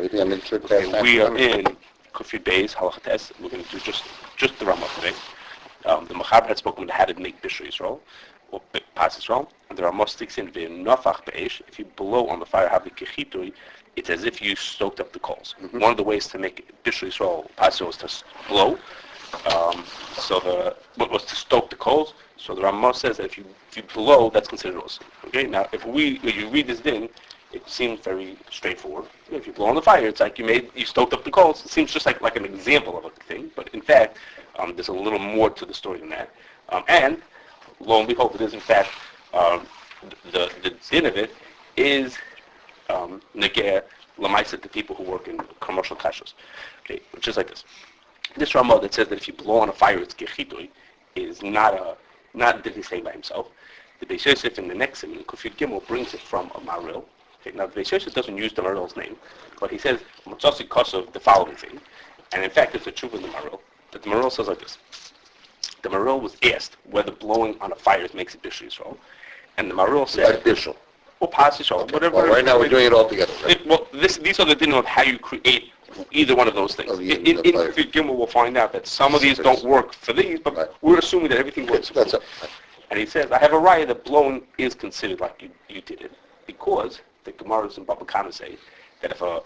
What do you think I'm in trip Okay, we are in Kufid Beis, Halacha Tes. We're going to do just the Ramah today. The Mechaber had spoken about how to make Bishul Yisroel, or Pas Yisroel, and the Ramah sticks in V'nafach Be'esh. If you blow on the fire, have the Kechitui, it's as if you stoked up the coals. Mm-hmm. One of the ways to make Bishul Yisroel, Pas Yisroel, is to blow. What was to stoke the coals. So the Ramah says that if you blow, that's considered also. Okay. Now, if you read this din, it seems very straightforward. If you blow on the fire, it's like you stoked up the coals. It seems just like an example of a thing, but in fact, there's a little more to the story than that. And lo and behold, it is in fact the din of it is negeh lamaisa to people who work in commercial kashrus. Okay, which is like this. This Ramah that says that if you blow on a fire, it's gechitui, is not did he say by himself. The Beis Yosef in the next in Kufid Gimel brings it from a Maril. Okay, now the Beis Yosef doesn't use the Maril's name, but he says Matzasi Kosov the following thing, and in fact it's a truth in the Maril. That the Maril says like this: the Maril was asked whether blowing on a fire makes it Bishul Yisroel, and the Maril said Bishul or Pas Yisroel, whatever. Well, right now we're doing it all together. Right? These are the din of how you create either one of those things. In Kufid Gimel we'll find out that some of these don't work for these, but we're assuming that everything works for these. And he says, I have a raya that blowing is considered like you did it, because the Gemaras and Baba Kama say that if a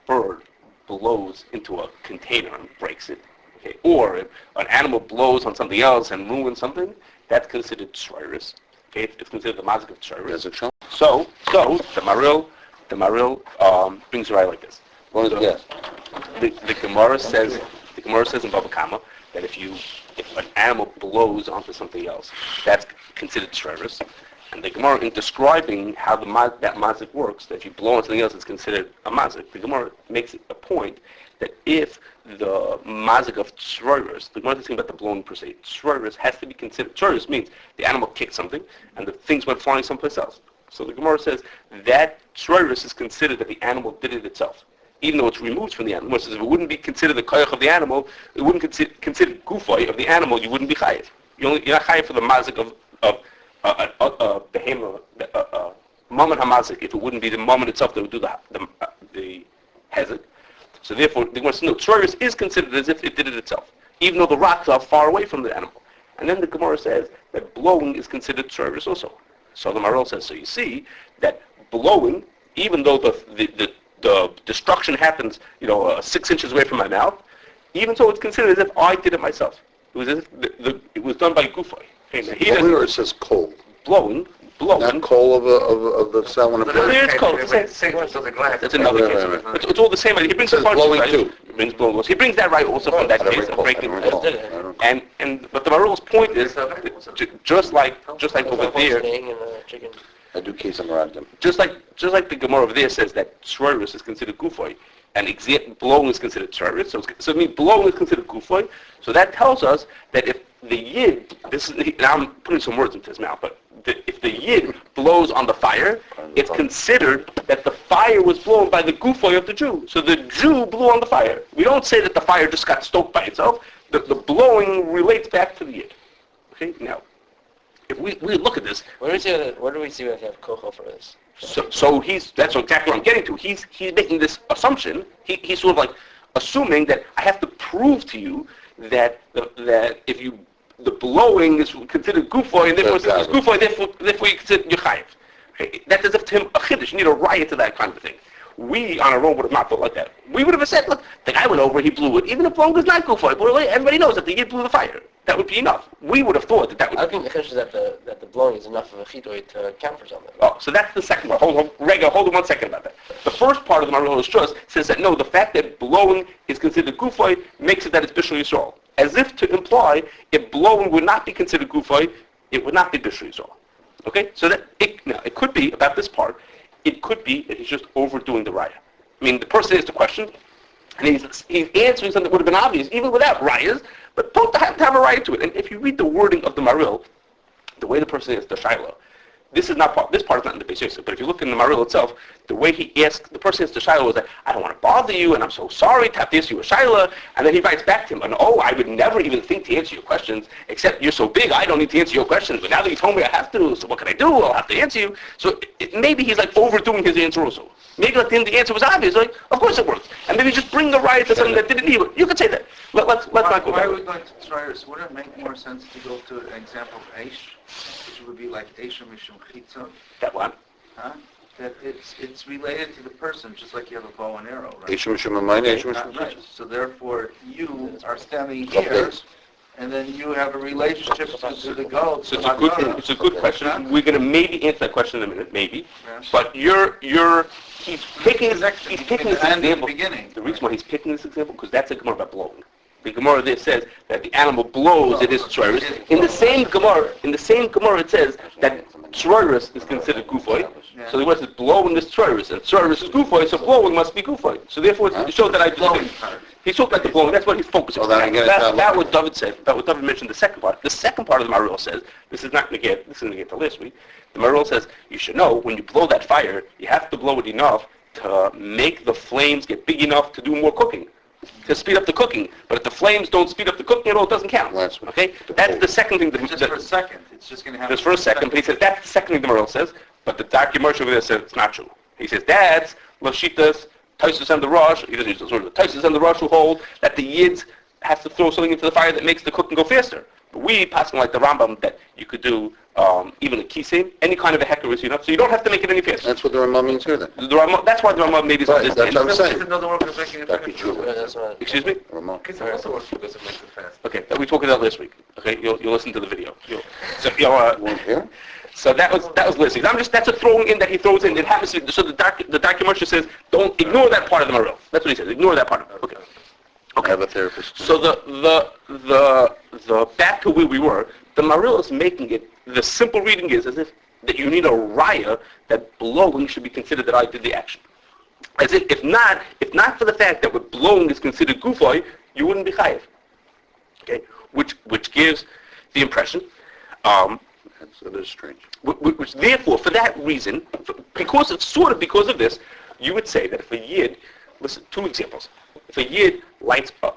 bird blows into a container and breaks it, okay, or if an animal blows on something else and ruins something, that's considered shriris. Okay, it's considered the mazik of shriris. So the Maril brings a raya like this. The Gemara says in Baba Kama that if an animal blows onto something else, that's considered shriris. And the Gemara, in describing how that mazik works, that if you blow on something else, it's considered a mazik. The Gemara makes it a point that if the mazik of shriris, the Gemara doesn't think about the blowing per se, shriris has to be considered. Shriris means the animal kicked something and the things went flying someplace else. So the Gemara says that shriris is considered that the animal did it itself, even though it's removed from the animal. It says if it wouldn't be considered the koach of the animal, it wouldn't consider gufay of the animal, you wouldn't be chayiv. You're not chayiv for the mazik of a behemoth, moment hamazik, if it wouldn't be the moment itself that would do the hezek. So therefore, the Gemara says, no, shriris is considered as if it did it itself, even though the rocks are far away from the animal. And then the Gemara says that blowing is considered shriris also. So the Maral says, so you see that blowing, even though the destruction happens, 6 inches away from my mouth, even so it's considered as if I did it myself. It was as if it was done by Gufay. Okay, blowing, or it says cold? Blowing. Not coal of the cell when it burns. It's cold. That's another case. It's all the same. He brings blowing too. He brings blowing. He brings that right also from that case of breaking. But the Marul's point is just like over there. I do case them around them. Just like the Gemara over there says that shriris is considered gufay, and blowing is considered shriris. So it means blowing is considered gufay. So that tells us that if the yid, now I'm putting some words into his mouth, but if the yid blows on the fire, it's considered that the fire was blown by the gufay of the Jew. So the Jew blew on the fire. We don't say that the fire just got stoked by itself. The blowing relates back to the yid. Okay, now. If we look at this, what do we see when we have kocho for this? So that's exactly what I'm getting to. He's making this assumption. He's sort of like assuming that I have to prove to you that if the blowing is considered gufoy, and therefore it's gufoy, therefore you consider yochayev. Okay? That's as if to him a chiddush. You need a riot to that kind of thing. We on our own would have not thought like that. We would have said, look, the guy went over, he blew it. Even if blowing is not gufoy, everybody knows that the yid blew the fire. That would be enough. We would have thought that would. I think the chiddush is that the blowing is enough of a chidui to count for something. Oh, so that's the second part. Hold on 1 second about that. The first part of the Maril's trust says that no, the fact that blowing is considered gufay makes it that it's Bishul Yisroel. As if to imply, if blowing would not be considered gufay, it would not be Bishul Yisroel. Okay? So that it could be, about this part, it could be that he's just overdoing the raya. I mean, the person asks the question, and he's answering something that would have been obvious, even without rayas, but both have to have a raya to it. And if you read the wording of the Maril, the way the person is, the Shiloh, this is not part. This part is not in the Beis Yosef. But if you look in the Maril itself, the way he asked, the person asked the Shaila was like, I don't want to bother you, and I'm so sorry to have to answer you a Shaila. And then he writes back to him, and I would never even think to answer your questions, except you're so big, I don't need to answer your questions. But now that you told me I have to, so what can I do? I'll have to answer you. So maybe he's like overdoing his answer also. Maybe at the end the answer was obvious. Like, of course it works. And maybe just bring the right to something that didn't need it. You could say that. Let's not go Why there. would like to try this? Would it make more sense to go to an example of Eish, which would be like Eish Mishum Chitza? That one. Huh? That it's related to the person, just like you have a bow and arrow, right? Eishim Mishum Amayne, Eishim Mishum Right. So therefore, you are standing Okay. here, and then you have a relationship to the goat. So to it's a good question. We're going to maybe answer that question in a minute, maybe. Yes. But he's picking this example. Beginning. The reason why he's picking this example because that's a Gemara about blowing. The Gemara there says that the animal blows it is tzroirus. In the same Gemara it says that tzroirus is considered gufoy. Yeah. So the Gemara says blowing is tzroirus, and tzroirus is gufoy, so blowing must be gufoy. So therefore it shows that I Blowing just part. he's talking about the blowing. That's what he's focusing on. then I get it down That low. what David said. That what David mentioned. The second part. The second part of the Marul says this is not negate. This is negate the last week. The Marul says you should know when you blow that fire, you have to blow it enough to make the flames get big enough to do more cooking, to speed up the cooking. But if the flames don't speed up the cooking at all, it doesn't count. That's what- Okay? That's the second thing. Just for a second. It's just going to happen. Just for a second. But he says that's the second thing the Marul says. But the Dark Yomar over there says it's not true. He says that's Lashitas, Taisus and the Rosh. He doesn't use those words. Taisus and the Rosh who hold that the Yids have to throw something into the fire that makes the cooking go faster. But we pass on like the Rambam that you could do even a kisim, any kind of a hekarus, so you don't have to make it any faster. That's what the Ramah means here then. That's why the Rambam maybe is Right, on this that's what I'm end. saying. It's another work of making it That'd be faster. true. Yeah, that's right. Excuse me? Ramah. Kids also works because it makes it fast. Okay, we talked about last week. Okay, you'll listen to the video. One here? So that was listening. That's a throwing in that he throws in. It happens to, so the documentary says don't ignore that part of the Maril. That's what he says. Ignore that part of it. Okay. I have a therapist. So the back to where we were, the Maril is making it. The simple reading is as if that you need a raya that blowing should be considered that I did the action. As if not for the fact that what blowing is considered gufoy, you wouldn't be chayiv. Okay, which gives the impression. That is strange. Which therefore, for that reason, because of this, you would say that if a yid, listen, two examples. If a yid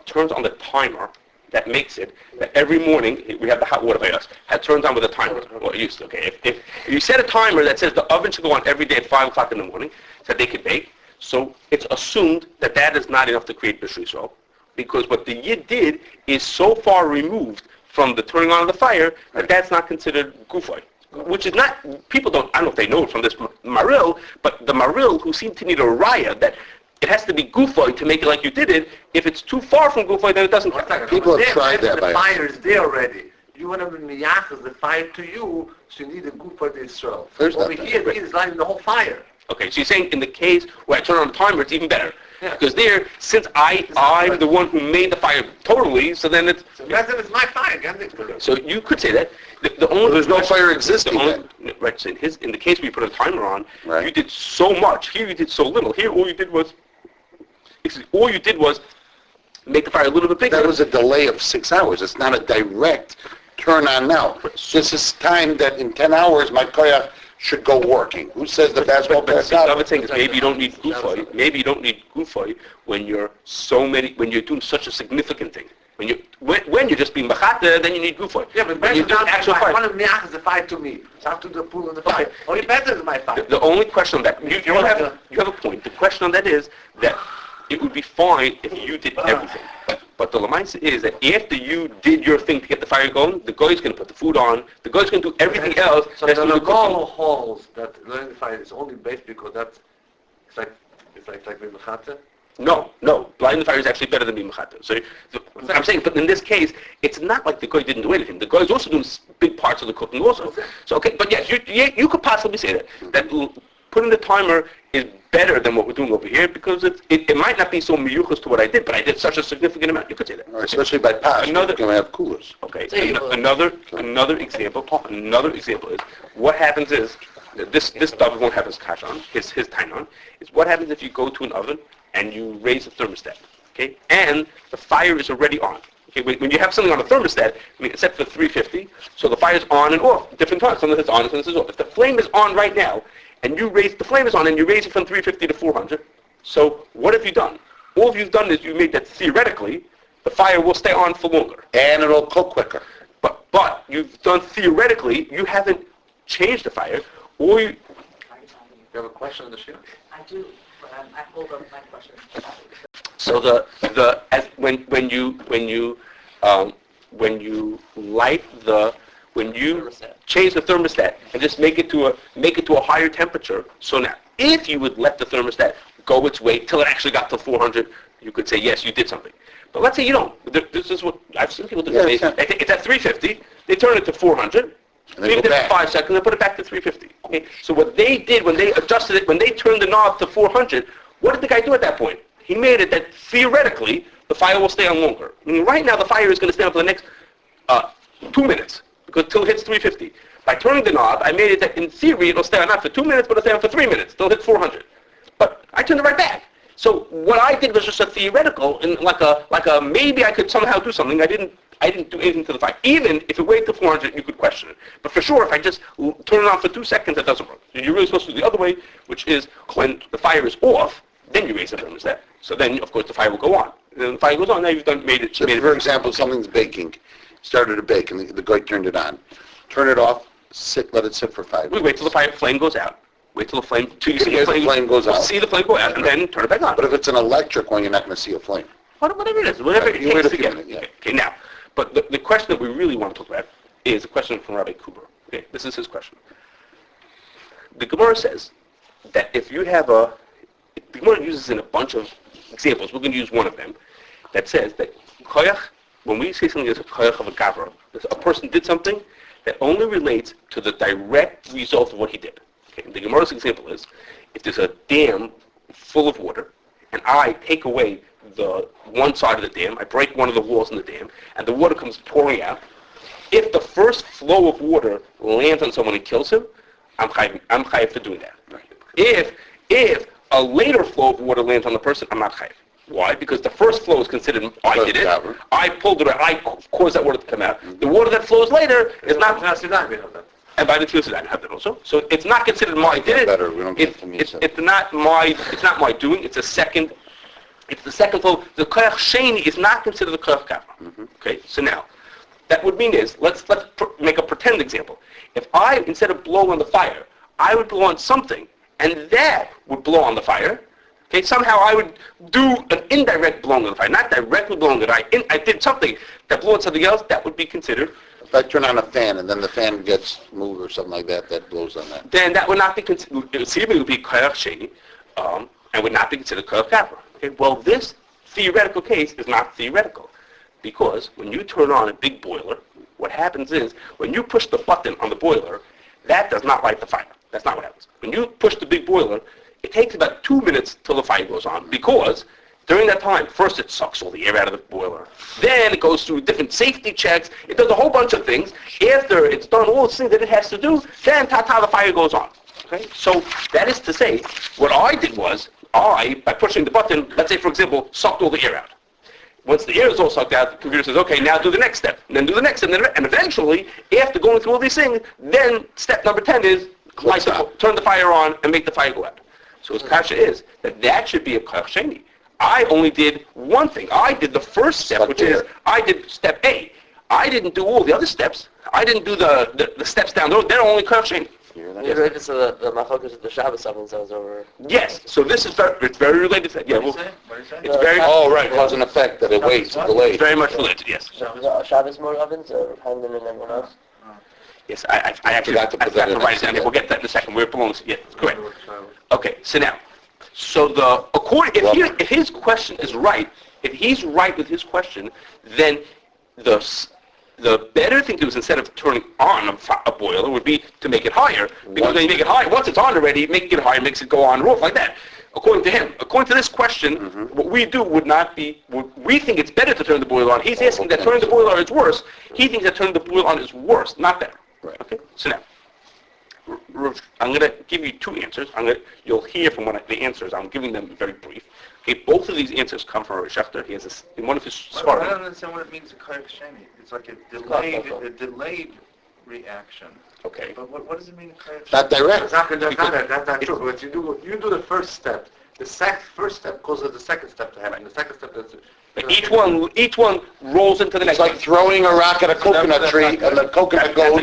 turns on the timer that makes it that every morning we have the hot water by us, that turns on with a timer. Well, it used to. Okay, if you set a timer that says the oven should go on every day at 5 o'clock in the morning, so they could bake. So it's assumed that is not enough to create Bishri Yisrael, because what the yid did is so far removed from the turning on of the fire that that's not considered gufoy. Which is not, people don't, I don't know if they know it from this Maril, but the Maril who seem to need a raya that it has to be gufoy to make it like you did it. If it's too far from gufoy, then it doesn't count. People have tried that The by fire is there already. You want to miyachas the fire to you, so you need a group for the Yisroel. There's Over nothing. here, it's lighting the whole fire. Okay, so you're saying in the case where I turn on the timer, it's even better. Yeah. Because there, since I'm the one who made the fire totally, so then it's... So imagine it's my fire, can't it? So you could say that. The only There's no question- fire existing Right, so in the case where you put a timer on, Right. you did so much. Here you did so little. Here all you did was make the fire a little bit bigger. That was a delay of 6 hours. It's not a direct turn on now. This is time that in 10 hours my koach should go working. Who says the basketball But player see, the other got thing is maybe you don't need gufoy. Maybe you don't need gufoy when you're doing such a significant thing. When you're just being machata, then you need gufoy. Yeah, but when you do actual I fire. want to miyachas the fire to me. So I have to do the pool of the fire. Okay. Only better is my fire. The only question on that, you have a point. The question on that is that it would be fine if you did everything. But the lamaisa is that after you did your thing to get the fire going, the guy's going to put the food on, the guy's going to do everything else. So that's the to do the cooking. Nagal holds that learning the fire is only based because it's like with mechata. No. Blind the fire is actually better than being mechata. So I'm saying, but in this case, it's not like the guy didn't do anything. The guy's also doing big parts of the cooking also. So okay, but yes, you could possibly say that putting the timer is better than what we're doing over here because it might not be so miyuchas to what I did, but I did such a significant amount. You could say that. Or especially by past, you're going to have coolers. Okay. Say, Another example is what happens is this David won't have his kash on, his time on. Is what happens if you go to an oven and you raise the thermostat, okay, and the fire is already on. Okay, when you have something on a thermostat, it's set for 350, so the fire's on and off different times. Sometimes it's on, sometimes it's off. If the flame is on right now, and the flame is on, and you raise it from 350 to 400, so what have you done? All you've done is you made that theoretically, the fire will stay on for longer. And it'll cook quicker. But you've done theoretically, you haven't changed the fire, or You have a question on the sheet? I do, but I hold up my question. so when you change the thermostat and just make it to a higher temperature. So now, if you would let the thermostat go its way till it actually got to 400, you could say yes, you did something. But let's say you don't. This is what I've seen people do. Yeah, It's at 350. They turn it to 400. And they Leave it go there for back. 5 seconds and put it back to 350. Okay. So what they did when they adjusted it, when they turned the knob to 400, what did the guy do at that point? He made it that theoretically the fire will stay on longer. I mean, right now the fire is going to stay on for the next 2 minutes because till it hits 350. By turning the knob, I made it that in theory it'll stay on not for 2 minutes, but it'll stay on for 3 minutes till it hits 400. But I turned it right back. So what I did was just a theoretical, and like a maybe I could somehow do something. I didn't do anything to the fire. Even if it waited to 400, you could question it. But for sure, if I just turn it on for 2 seconds, that doesn't work. You're really supposed to do the other way, which is when the fire is off, then you raise the thermostat. So then, of course, the fire will go on. And then the fire goes on. Now you've made it. So if, for example, something's baking, started to bake, and the guy turned it on. Turn it off, let it sit for 5 minutes. We wait till the flame goes out. Wait till till you see Here's the flame goes out. See the flame go out, and then turn it back on. But if it's an electric one, you're not going to see a flame. Whatever it is, whatever it You wait takes a to few get minutes, it. yeah. Okay, now, but the question that we really want to talk about is a question from Rabbi Kuber. Okay, this is his question. The Gemara says that if you have the Gemara uses in a bunch of examples, we're going to use one of them, that says that Koach, when we say something is a Koach of a Gavra, a person did something that only relates to the direct result of what he did. Okay, the Gemara's example is, if there's a dam full of water, and I take away the one side of the dam, I break one of the walls in the dam, and the water comes pouring out, if the first flow of water lands on someone and kills him, I'm chayiv for doing that. If a later flow of water lands on the person, I'm not chayiv. Why? Because the first flow is considered, I did it, I pulled it, I caused that water to come out. The water that flows later is not... And by the Tefillah, I have that also. So it's not considered my did it. Better. We don't get to meet It's not my doing. It's the second flow. The Koach Sheni is not considered the Koach Gavra. Okay. So now, that would mean is let's make a pretend example. If I instead of blow on the fire, I would blow on something, and that would blow on the fire. Okay. Somehow I would do an indirect blowing on the fire, not directly blowing it. I did something that blew on something else. That would be considered. If I turn on a fan and then the fan gets moved or something like that, that blows on that. Then that would not be considered, it would be Koach Sheni, and would not be considered Koach Gavra. Okay, well, this theoretical case is not theoretical, because when you turn on a big boiler, what happens is, when you push the button on the boiler, that does not light the fire. That's not what happens. When you push the big boiler, it takes about 2 minutes till the fire goes on, because during that time, first it sucks all the air out of the boiler. Then it goes through different safety checks. It does a whole bunch of things. After it's done all the things that it has to do, then the fire goes on. Okay? So that is to say, what I did was, by pushing the button, let's say, for example, sucked all the air out. Once the air is all sucked out, the computer says, okay, now do the next step. And then do the next step. And eventually, after going through all these things, then step number 10 is turn the fire on and make the fire go out. So his kasha is that should be a Koach Sheni. I only did one thing. I did the first step, which is I did step A. I didn't do all the other steps. I didn't do the steps down the road. They're only Koach Sheni. Related to the machokas of the Shabbos ovens that was over. Yes. So this is it's very related to that. Yeah. What do you say? It's very. Oh, right. Cause and effect that it waits, it delays. It's very much related. Yes. Shabbos more ovens or Hamden and everyone else? Yes. I actually forgot to put that in write it down. there. We'll get that in a second. Where it belongs. Yeah. Correct. Okay. So now. So if his question is right, if he's right with his question, then the better thing to do is instead of turning on a boiler would be to make it higher, because when you make it higher, once it's on already, making it higher makes it go on and off like that. According to him, according to this question, what we do would not be. We think it's better to turn the boiler on. He's asking that turning the boiler on is worse. He thinks that turning the boiler on is worse, not better. Right. Okay. So now. I'm going to give you two answers. You'll hear from the answers. I'm giving them very brief. Okay, both of these answers come from Rabbi Shechter. He has in one of his I svarim. don't understand what it means, a koach sheni. It's like a delayed reaction. Okay. But what does it mean, koach Not direct. Exactly, that's not true. But you do the first step. The first step causes the second step to happen. The second step is... Each one rolls into the It's next. like throwing a rock at a coconut tree, and the coconut goes.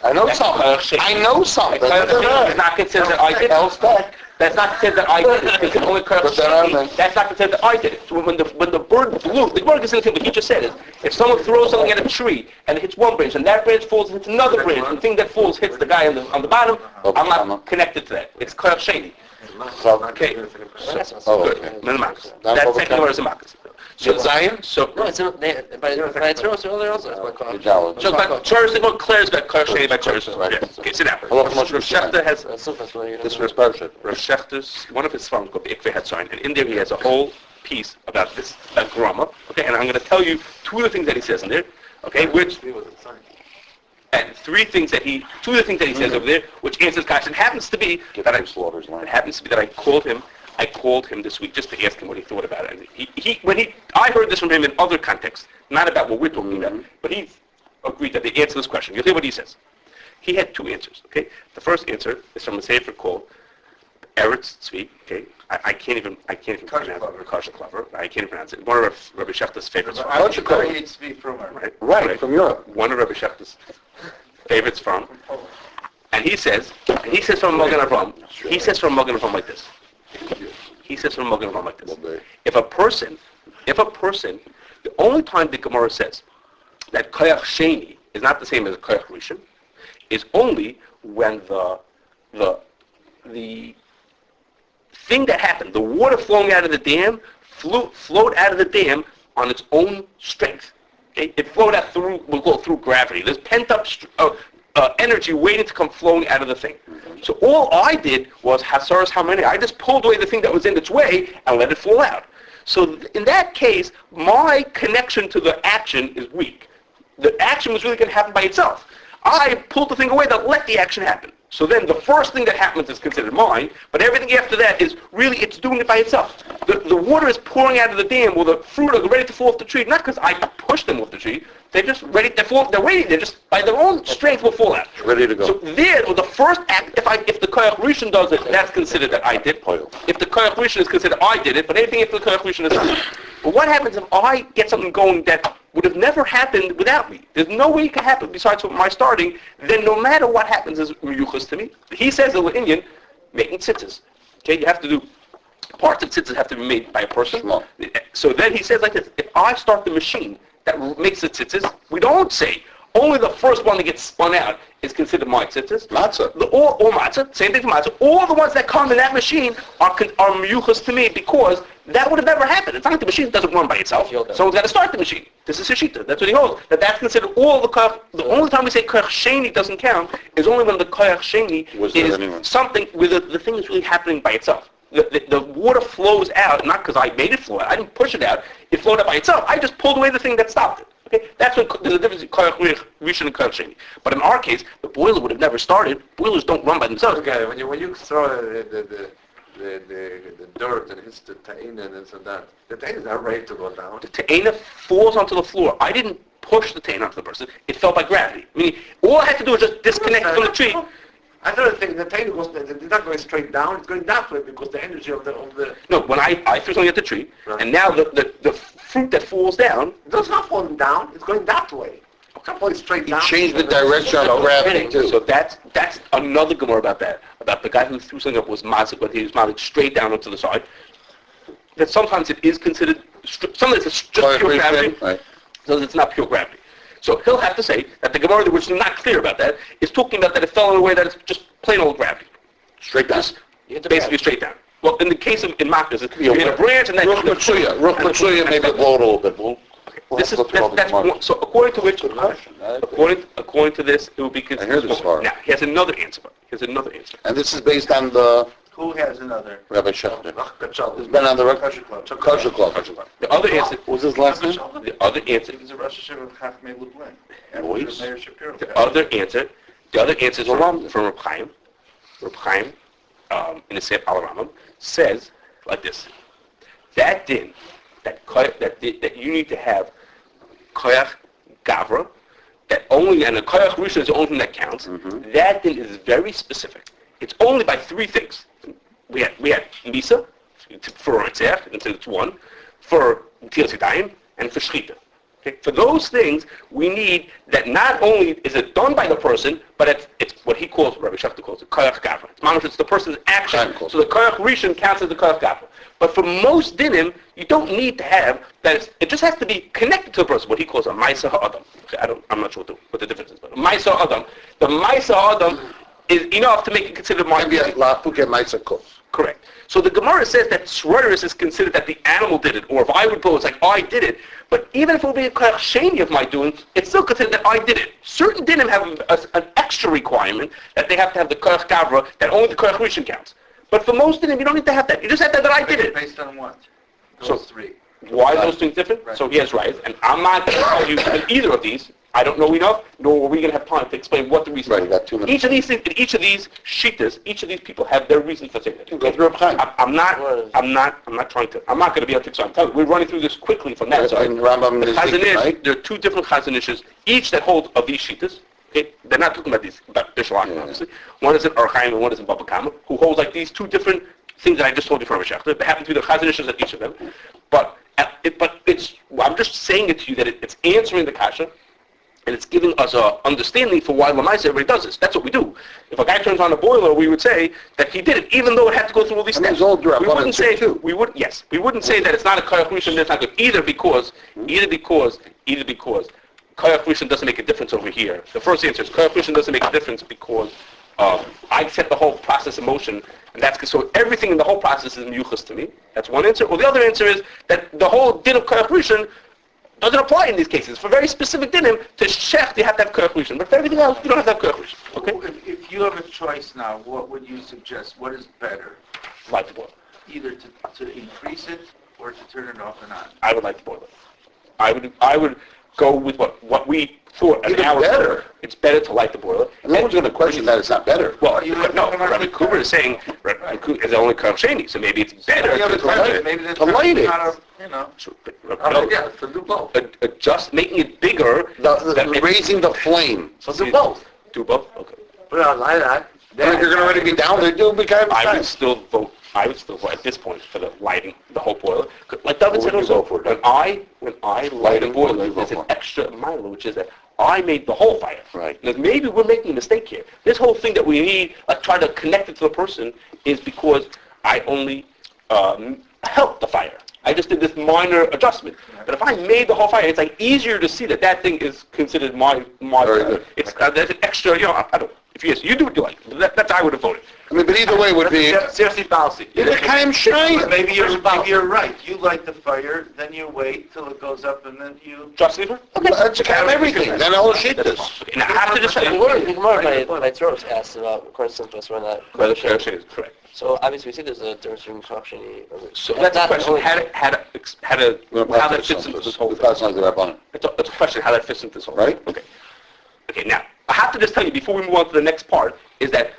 I know something. I know something. It's not considered that I did it. That's not considered that I did it. It's only But then That's not considered that I did it. So when the bird flew, the bird is the thing. What he just said is, if someone throws something at a tree and it hits one branch, and that branch falls and hits another branch, and the thing that falls hits the guy on the bottom, I'm not connected to that. It's koach sheni. Okay. Good. That's second word is a makas. So Zion. So No, it's not. By Tzuros earlier also. It's by Koach. so by Tzuros, they go Claire's got koach sheni by Tzuros. Yeah. Okay, sit down. Rav Shechter has This was perfect. Rav Shechter's one of his songs called the Ikveh Hatzayin, and in there he has a whole piece about this grama. Okay, and I'm going to tell you two of the things that he says in there. Okay, and two of the things that he says over there, which answers Koach. It happens to be that I called him this week just to ask him what he thought about it. And I heard this from him in other contexts, not about what we're talking about, but he agreed that they answer this question. You'll hear what he says. He had two answers. Okay, the first answer is from a sefer called Eretz Tzvi. Okay, I can't even pronounce it. Koach Gavra. I can't even pronounce it. One of Rabbi Shechter's favorites. Right, from Europe. One of Rabbi Shechter's favorites from. And he says from Magen Avraham. He says from Magen Avraham like this. If a person, the only time the Gemara says that koach sheni is not the same as koach rishon, is only when the thing that happened, the water flowing out of the dam, flowed out of the dam on its own strength. Okay? It flowed out through gravity. There's pent up energy waiting to come flowing out of the thing. So all I did was hasaras hamani. I just pulled away the thing that was in its way and let it fall out. So in that case, my connection to the action is weak. The action was really going to happen by itself. I pulled the thing away that let the action happen. So then the first thing that happens is considered mine, but everything after that is really, it's doing it by itself. The water is pouring out of the dam, or the fruit are ready to fall off the tree, not because I pushed them off the tree. They're just ready, they're ready, they're just, by their own strength will fall out. Ready to go. So there, the first act, if the koach rishon does it, that's considered that I did. If the koach rishon is considered I did it, but anything after the koach rishon is not. But what happens if I get something going that would have never happened without me? There's no way it can happen besides my starting. Then no matter what happens is miyuchas to me. He says in Indian, making tzitzis. Okay, you have to do, parts of tzitzis have to be made by a person. So then he says like this, if I start the machine that makes the tzitzis, we don't say, only the first one that gets spun out is considered my tzitzis. Matzah. Or matzah, same thing for matzah. All the ones that come in that machine are miyuchas to me because that would have never happened. It's not like the machine doesn't run by itself. Someone's got to start the machine. This is Hashita. That's what he holds. That's considered all the koach. The only time we say koach sheni doesn't count is only when the koach sheni is something where the thing is really happening by itself. The water flows out, not because I made it flow out. I didn't push it out. It flowed out by itself. I just pulled away the thing that stopped it. Okay, that's what there's a difference between koach rishon and koach sheni. But in our case, the boiler would have never started. Boilers don't run by themselves. Okay, when you throw the dirt and it hits the ta'ina and this and that, the ta'ina is not ready to go down. The ta'ina falls onto the floor. I didn't push the ta'ina onto the person. It fell by gravity. Meaning, all I had to do was just disconnect from the tree. I don't think the ta'ina goes, it's not going straight down, it's going that way because the energy of the... No, when I threw something at the tree, and now the fruit that falls down... It's not falling down, it's going that way. It's not falling straight down. He changed the direction of gravity too. So that's another gemara about that. About the guy who threw something up was mazik, but he was mazik straight down onto the side. That sometimes it is considered, sometimes it's just pure gravity, right. So it's not pure gravity. So he'll have to say that the gemara, which is not clear about that, is talking about that it fell in a way that it's just plain old gravity. Straight down. Basically straight down. Well, in the case of, in makas, you hit a branch and then... Ruch Matsuya, maybe blow it a little bit. This is that's one, so according to which according to this it will be considered. I hear this far. Now he has another answer. And this is based on the Who has another? Rabbi Shechter. It's been on the Koach Gavra. The other answer. What was his last name? The other answer. He's a Rosh Hashanah of Chachmei Lublin. Voice. Mayor Shapiro. The other answer is from Reb Chaim. Reb Chaim, in the Sefer Al Rambam, says like this. That din, that you need to have Koach Gavra, that only, and the Koach Rishon is the only thing that counts. That din is very specific. It's only by three things. We had Misa, for Ritzach, until it's one, for Tilas Yadayim, and for Shchita. Okay? For those things, we need that not only is it done by the person, but it's what he calls, Rabbi Shachta calls it, Koach Gavra. It's the person's action. So the Koach Rishon counts as the Koach Gavra. But for most dinim, you don't need to have that. It just has to be connected to the person. What he calls a Maisa Ha'adam. Okay, I'm not sure what the difference is, but Maisa Ha'adam. The Maisa Ha'adam is enough to make it considered Maisa. Correct. So the Gemara says that Shroiris is considered that the animal did it, or if I would blow, it's like, oh, I did it. But even if it would be a Koach Sheni of my doing, it's still considered that I did it. Certain dinim have an extra requirement that they have to have the Koach Gavra, that only the Koach Rishon counts. But for most dinim, you don't need to have that. You just have to have that I did it. Based on what? Those three. Why are those things different? Right. So he has right, and I'm not going to tell you that either of these. I don't know enough, nor are we going to have time to explain what the reason is. You got 2 minutes. Each of these things, each of these shittas, each of these people have their reasons for saying that. Go through Reb Chaim. I'm not going to be able to explain. We're running through this quickly from that side. And Rambam The is Chazon right? Ish, there are two different Chazon Ishes, each that hold of these shittas. Okay, they're not talking about Bishalakim, obviously. One is in Aruch and one is in Baba Kama, who holds like these two different things that I just told you from Shechta. They happen to be the Chazon Ishes at each of them. But I'm just saying it to you that it's answering the kasha, and it's giving us a understanding for why Lamaisa everybody does this. That's what we do. If a guy turns on a boiler, we would say that he did it, even though it had to go through all these steps. We wouldn't say we wouldn't say that it's not a Koach Rishon, that's not good. Either because Koach Rishon doesn't make a difference over here. The first answer is Koach Rishon doesn't make a difference because I set the whole process in motion, and that's so everything in the whole process is miyuchas to me. That's one answer. Or the other answer is that the whole din of Koach Rishon doesn't apply in these cases. For very specific dinim, to shech, you have to have Koach Rishon. But for everything else, you don't have to have Koach Rishon. Okay? If you have a choice now, what would you suggest? What is better? Light the boiler. Either to increase it or to turn it off and on? I would like the boiler. I would go with what we thought an Even hour better. ago. It's better to light the boiler. And no one's going to question that it's not better. Well, no, Rabbi Cooper is saying Rabbi Cooper is only Koach Sheni, so maybe it's better Yeah, to but light it. maybe that's To light it. not a, you know. So, but, Yeah, to do both. just making it bigger. Raising the flame. So do both. Do both? Okay. Put it on light that. And if you're going to already be down there, do become I would still vote at this point for the lighting the whole boiler. Like David said also, when I light a Lighting, boiler, what do you there's vote an for? extra mile, which is that I made the whole fire. Right. Now, maybe we're making a mistake here. This whole thing that we need, like try to connect it to the person, is because I only helped the fire. I just did this minor adjustment. But if I made the whole fire, it's like easier to see that thing is considered my Very good. It's there's an extra, I don't. If yes, you do what you like. That's how I would have voted. I mean, but either way would be... Seriously, policy. It's kind of shiny. Maybe you're right. You light the fire, then you wait till it goes up, and then you... Just leave her? Okay. That's kind of everything. Then all the shit is. Okay, now after this, The Gemara by Toros asked about, according to Simplus, when that is correct. So obviously we see there's a difference between Koach Sheni. So that's a question. How that fits into this whole thing. That's It's a question how that fits into this whole Right. thing. Okay, now, I have to just tell you before we move on to the next part, is that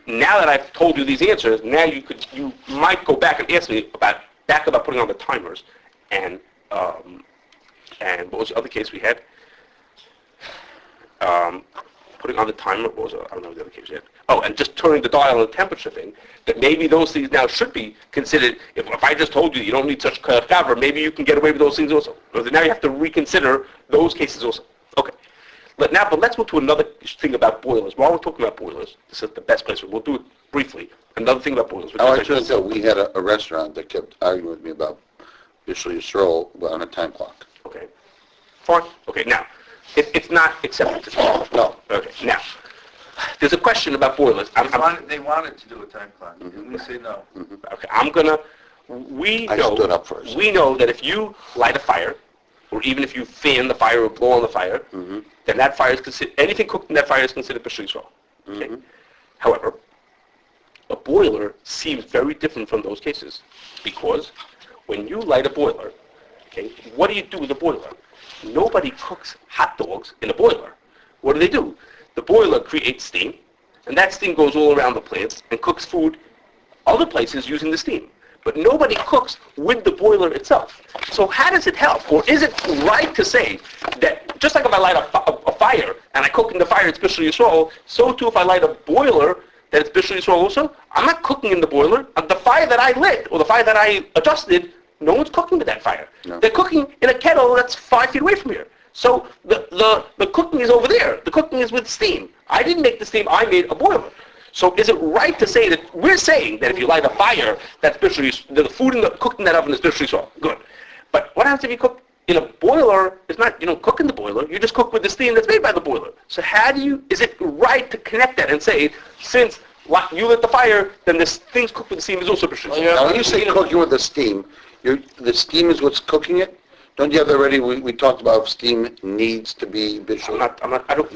now that I've told you these answers, now you might go back and ask me about putting on the timers, and what was the other case we had? Putting on the timer, what was it? I don't know what the other case we had. Oh, and just turning the dial on the temperature thing, that maybe those things now should be considered, if I just told you you don't need such Koach Gavra, maybe you can get away with those things also. But now you have to reconsider those cases also. Okay. But let's move to another thing about boilers. While we're talking about boilers, this is the best place. We'll do it briefly. Another thing about boilers. I should tell, we had a restaurant that kept arguing with me about Yisroel on a time clock. Okay. Fine. Okay, now, it's not accepted. No. Okay, now, there's a question about boilers. They wanted to do a time clock, and we say no. Okay, I stood up first. We know that if you light a fire, or even if you fan the fire or blow on the fire, then that fire is considered, anything cooked in that fire is considered Kashrus Yisroel. Okay? However, a boiler seems very different from those cases, because when you light a boiler, okay, what do you do with a boiler? Nobody cooks hot dogs in a boiler. What do? The boiler creates steam, and that steam goes all around the plants and cooks food other places using the steam. but nobody cooks with the boiler itself. So how does it help? Or is it right to say that just like if I light a fire and I cook in the fire, it's Bishul Yisroel, so too if I light a boiler, that it's Bishul Yisroel also? I'm not cooking in the boiler. The fire that I lit or the fire that I adjusted, no one's cooking with that fire. No. They're cooking in a kettle that's 5 feet away from here. So the cooking is over there. The cooking is with steam. I didn't make the steam. I made a boiler. So is it right to say that we're saying that if you light a fire, that's Bishul Yisroel, the food cooked in that oven is Bishul Yisroel? Good. But what happens if you cook in a boiler? It's not, you don't cook in the boiler. You just cook with the steam that's made by the boiler. So is it right to connect that and say, since you lit the fire, then this thing's cooked with the steam is also Bishul Yisroel? Now, when you say cooking with the steam, the steam is what's cooking it? Don't you have already, we talked about steam needs to be Bishul.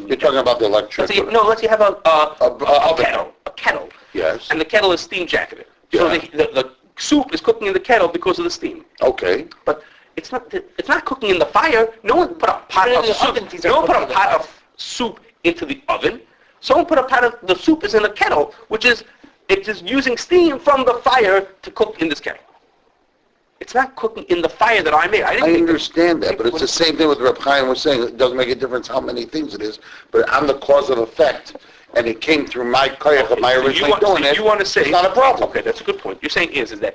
You're talking about the electricity. Let's say you have a kettle. Yes. And the kettle is steam jacketed. So Yeah. the soup is cooking in the kettle because of the steam. Okay. But it's not cooking in the fire. No one put a pot of soup. No one put a pot of soup into the oven. Someone put a pot of the soup is in a kettle, it is using steam from the fire to cook in this kettle. It's not cooking in the fire that I made. I understand that, but it's the same thing with Reb Chaim was saying. It doesn't make a difference how many things it is, but I'm the cause of effect, and it came through my koyach of my originally doing it. You want to say it's not a problem. Okay, that's a good point. You're saying is that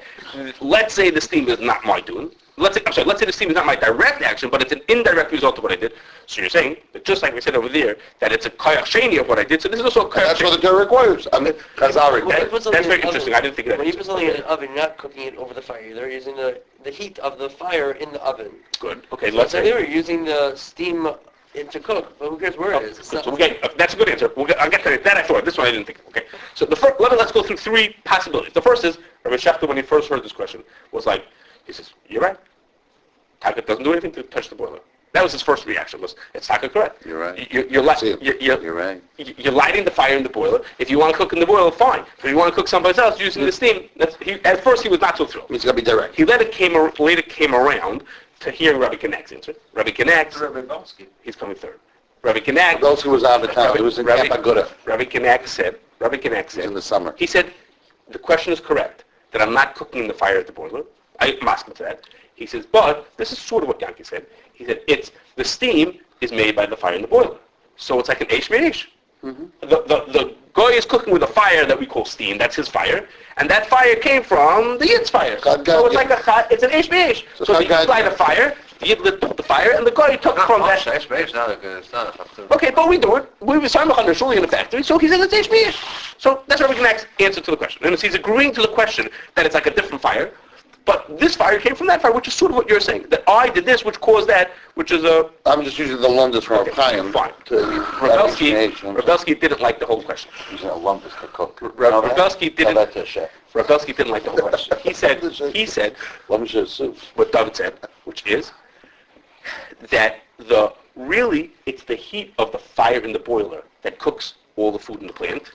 let's say the steam is not my doing. Let's say the steam is not my direct action, but it's an indirect result of what I did. So you're saying that just like we said over there, that it's a koyach sheni of what I did. So this is also a koyach. That's what the Torah requires. I mean, Chazal requires. That's very interesting. I didn't think of that. When you put something in an oven, you're not cooking it over the fire. They're using the heat of the fire in the oven. Good. Okay, So let's they say. were using the steam to cook, but who cares where it is? It's not- Okay, that's a good answer. I'll get to that. I thought. This one I didn't think of. Okay. So let's go through 3 possibilities. The first is, Rabbi Shachta, when he first heard this question, was like, he says, you're right. Taka doesn't do anything to touch the boiler. That was his first reaction, it's Taka correct. You're right. You're right. You're lighting the fire in the boiler. If you want to cook in the boiler, fine. But if you want to cook someplace else using the steam, at first he was not so thrilled. It's got to be direct. He later came around to hearing Rabbi Kinek's answer. Rabbi Kinek, Rabbi Belsky. he's coming third. Rabbi Kinek, Those who was out of town, it was in Camp Aguda. Rabbi Kinek said, in the summer. he said, the question is correct, that I'm not cooking in the fire at the boiler. I'm asking for that. He says, but this is sort of what Yankee said. He said, the steam is made by the fire in the boiler. So it's like an Eish Meish. The guy is cooking with a fire that we call steam. That's his fire. And that fire came from the Yid's fire. So it's like it's an Eish Meish. So the Yid light a fire, the Yid lit the fire, and the guy took from that. It's not Okay, but we do it. We were simultaneously in the factory, so he said it's Eish Meish. So that's Rabbi Kinek's answer to the question. And he's agreeing to the question that it's like a different fire. But this fire came from that fire, which is sort of what you're saying. That I did this, which caused that, which is a... I'm just using the longest from Chaim. Fine. Rabelsky didn't like the whole question. Using a longest to cook. Rabelsky didn't... That's a chef. Rabelsky didn't like the whole question. He said, what David said, which is that it's the heat of the fire in the boiler that cooks all the food in the plant.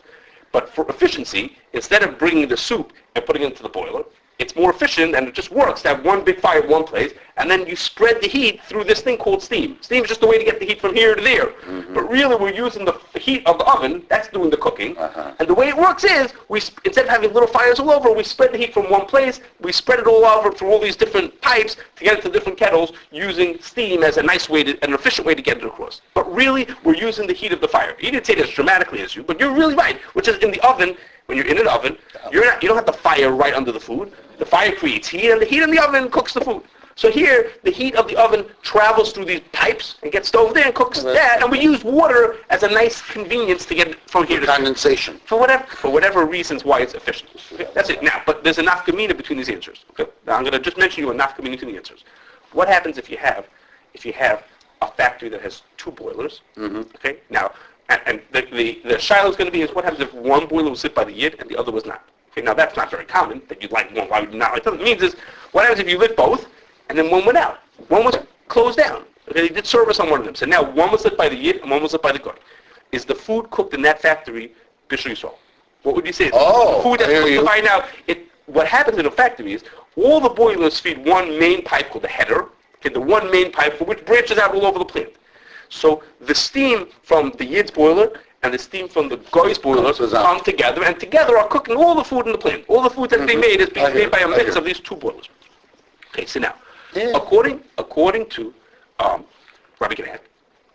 But for efficiency, instead of bringing the soup and putting it into the boiler, it's more efficient and it just works to have one big fire at one place, and then you spread the heat through this thing called steam. Steam is just a way to get the heat from here to there. Mm-hmm. But really we're using the heat of the oven, that's doing the cooking. Uh-huh. And the way it works is, instead of having little fires all over, we spread the heat from one place, we spread it all over through all these different pipes to get it to different kettles, using steam as a nice way, an efficient way to get it across. But really, we're using the heat of the fire. You didn't say it as dramatically as you, but you're really right, which is in the oven. When you're in an oven, you don't have the fire right under the food. The fire creates heat, and the heat in the oven cooks the food. So here, the heat of the oven travels through these pipes and gets over there and cooks that, and we use water as a nice convenience to get it from here to condensation. For whatever reasons why it's efficient. Okay? That's it. Now, but there's a nafkamina between these answers. Okay? Now, I'm going to just mention you a nafkamina between the answers. What happens if you have a factory that has 2 boilers? Mm-hmm. Okay. Now. And the shiloh is going to be is what happens if one boiler was lit by the Yid and the other was not. Okay, now that's not very common that you light one. Why would you not light the other? It means is what happens if you lit both and then one went out. One was closed down. Okay, they did service on one of them. So now one was lit by the Yid and one was lit by the God. Is the food cooked in that factory Bishul Yisroel? What would you say? Oh, the food that's cooked to find out. What happens in a factory is all the boilers feed one main pipe called the header. Okay, the one main pipe for which branches out all over the plant. So the steam from the Yid's boiler and the steam from the goy's boiler Comes out. come together, and together are cooking all the food in the plant. All the food that they made is being I hear made by a it, I mix hear of these two boilers. Okay, so now, Yeah. according to Rabbi Gannett,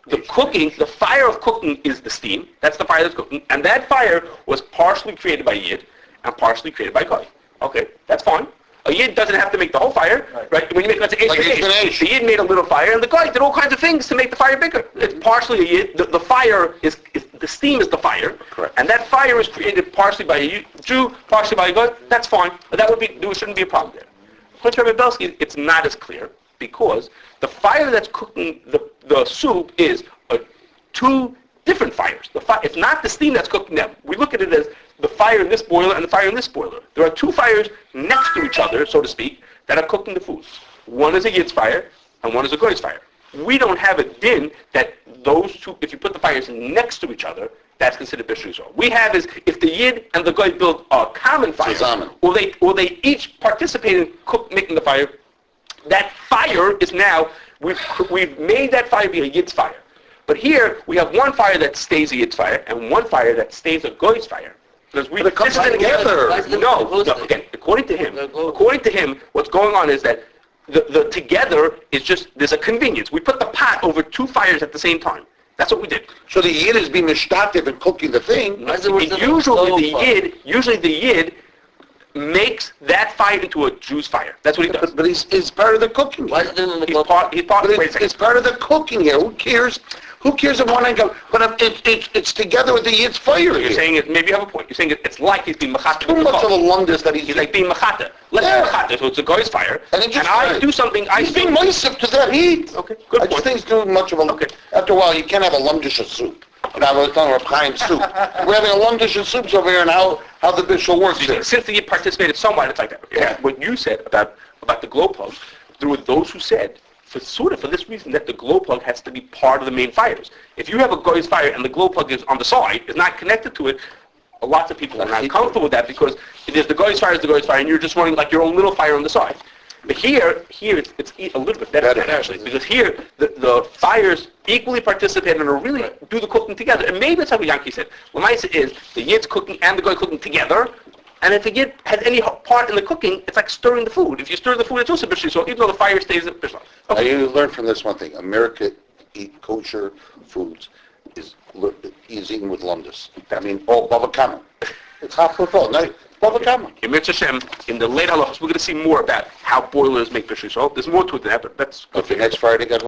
the fire of cooking is the steam. That's the fire that's cooking, and that fire was partially created by Yid and partially created by Goy. Okay, that's fine. A Yid doesn't have to make the whole fire, right? When you make, let's say, Like eish. the Yid made a little fire, and the Goy did all kinds of things to make the fire bigger. It's partially a Yid. The fire is the steam is the fire, Correct. and that fire is created partially by a Jew, partially by a Goy. That's fine. There shouldn't be a problem there. According to Rabbi Belsky, it's not as clear because the fire that's cooking the soup is two different fires. It's not the steam that's cooking them. We look at it as the fire in this boiler and the fire in this boiler. There are two fires next to each other, so to speak, that are cooking the food. One is a Yid's fire and one is a Goy's fire. We don't have a din that those two, if you put the fires next to each other, that's considered Bishul Yisrael. We have is if the Yid and the Goy build a common fire, Zusammen. or they each participate in making the fire, that fire is now, we've made that fire be a Yid's fire. But here, we have one fire that stays a Yid's fire and one fire that stays a Goy's fire. Because But it comes together. No, again, according to him, what's going on is that the together is just, there's a convenience. We put the pot over two fires at the same time. That's what we did. So the Yid is being mishtativ and cooking the thing. Usually the Yid makes that fire into a Jew's fire. That's what he does. But he's part of the cooking. Why is it in the He's part, But wait a second. it's part of the cooking here. Who cares? Who cares if one angle? But it's together with the Yid's fire You're here. saying it, maybe you have a point. You're saying it's like he's being machata. Too much of a lumdus that he's... He's like being machata. Let's Yeah. be machata, so it's a guy's fire. And it just- I do something, He's being moisif to that heat. Okay, good I just point. think it's too much of a... Okay. After a while, you can't have a lumdish of soup. You know, I was talking about Chaim soup. We're having a lumdish of soups over here and how the bishul works here. Since you participated somewhat, it's like that. Yeah. What you said about the glow plug, there were those who said, for this reason, that the glow plug has to be part of the main fires. If you have a guy's fire and the glow plug is on the side, is not connected to it, lots of people are not comfortable with that because there's the guy's fire, and you're just running like your own little fire on the side. But here it's a little bit better actually, because here the fires equally participate and are really do the cooking together. And maybe it's like what Yankee said. What Maisa is the Yid's cooking and the guy cooking together. And if the Yid has any part in the cooking, it's like stirring the food. If you stir the food, it's also bishul. So even though the fire stays at bishul. Now you learn from this one thing. America eat kosher foods is eating with lumdus. I mean, bava kama. It's half the fault. No, bava kama. In Mitzvah Hashem, in the late halachos, we're going to see more about how boilers make bishul. So there's more to it than that, but that's Okay, next Friday, God